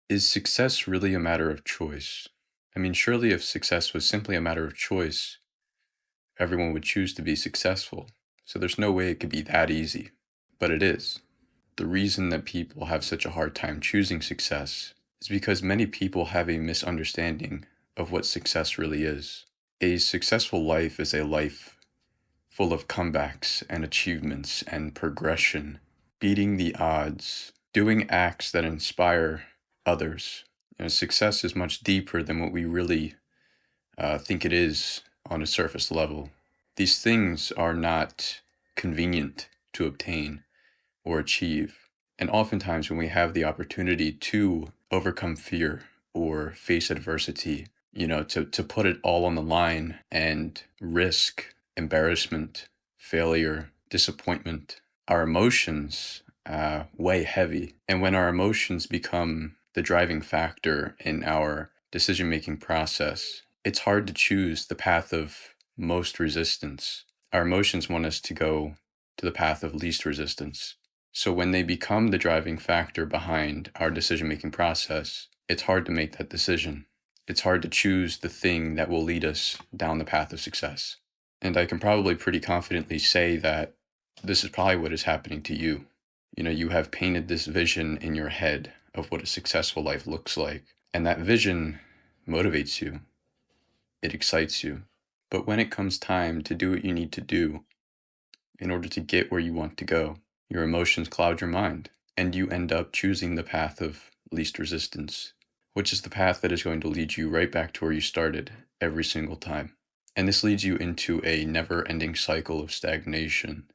Is success really a matter of choice? I mean, surely if success was simply a matter of choice, everyone would choose to be successful. So there's no way it could be that easy. But it is. The reason that people have such a hard time choosing success is because many people have a misunderstanding of what success really is. A successful life is a life full of comebacks and achievements and progression, beating the odds, doing acts that inspire others. Success is much deeper than what we really think it is on a surface level. These things are not convenient to obtain or achieve. And oftentimes, when we have the opportunity to overcome fear or face adversity, to put it all on the line and risk embarrassment, failure, disappointment, our emotions weigh heavy. And when our emotions become the driving factor in our decision making process, it's hard to choose the path of most resistance. Our emotions want us to go to the path of least resistance. So when they become the driving factor behind our decision making process, it's hard to make that decision. It's hard to choose the thing that will lead us down the path of success. And I can probably pretty confidently say that this is probably what is happening to you. You have painted this vision in your head of what a successful life looks like, and that vision motivates you. It excites you. But when it comes time to do what you need to do in order to get where you want to go, your emotions cloud your mind, and you end up choosing the path of least resistance, which is the path that is going to lead you right back to where you started every single time. And this leads you into a never-ending cycle of stagnation,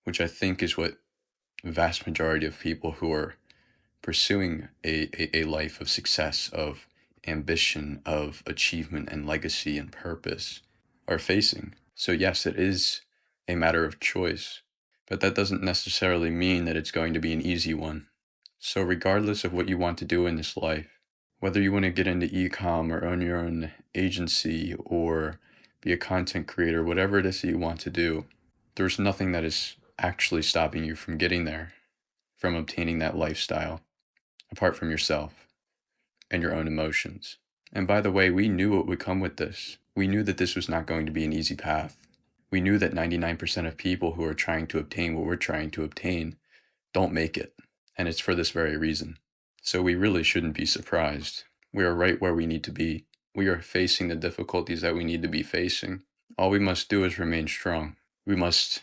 which I think is what the vast majority of people who are pursuing a life of success, of ambition, of achievement and legacy and purpose are facing. So yes, it is a matter of choice, but that doesn't necessarily mean that it's going to be an easy one. So regardless of what you want to do in this life, whether you want to get into e-com or own your own agency or be a content creator, whatever it is that you want to do, there's nothing that is actually stopping you from getting there, from obtaining that lifestyle, apart from yourself and your own emotions. And by the way, we knew what would come with this. We knew that this was not going to be an easy path. We knew that 99% of people who are trying to obtain what we're trying to obtain don't make it. And it's for this very reason. So we really shouldn't be surprised. We are right where we need to be. We are facing the difficulties that we need to be facing. All we must do is remain strong. We must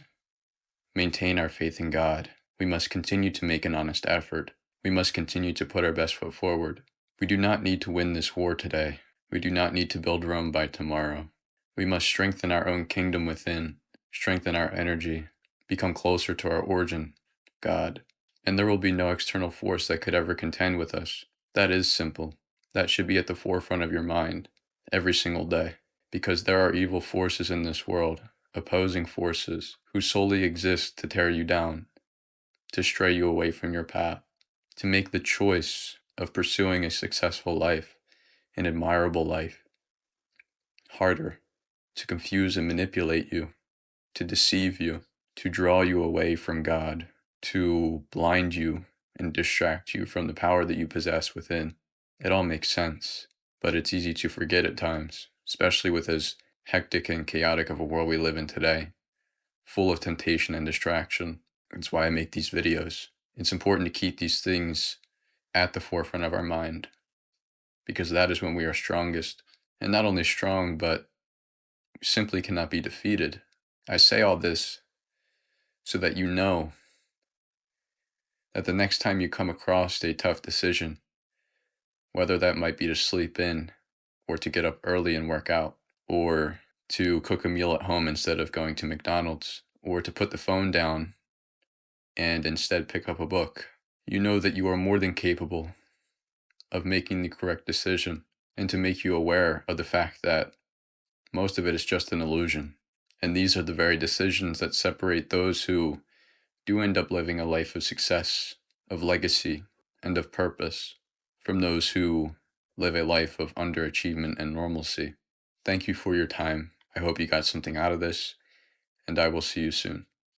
maintain our faith in God. We must continue to make an honest effort. We must continue to put our best foot forward. We do not need to win this war today. We do not need to build Rome by tomorrow. We must strengthen our own kingdom within, strengthen our energy, become closer to our origin, God. And there will be no external force that could ever contend with us. That is simple. That should be at the forefront of your mind every single day, because there are evil forces in this world, opposing forces who solely exist to tear you down, to stray you away from your path, to make the choice of pursuing a successful life, an admirable life, harder, to confuse and manipulate you, to deceive you, to draw you away from God, to blind you and distract you from the power that you possess within. It all makes sense, but it's easy to forget at times, especially with as hectic and chaotic of a world we live in today, full of temptation and distraction. That's why I make these videos. It's important to keep these things at the forefront of our mind, because that is when we are strongest. And not only strong, but simply cannot be defeated. I say all this so that you know that the next time you come across a tough decision, whether that might be to sleep in, or to get up early and work out, or to cook a meal at home instead of going to McDonald's, or to put the phone down and instead pick up a book, you know that you are more than capable of making the correct decision, and to make you aware of the fact that most of it is just an illusion. And these are the very decisions that separate those who do end up living a life of success, of legacy, and of purpose from those who live a life of underachievement and normalcy. Thank you for your time. I hope you got something out of this, and I will see you soon.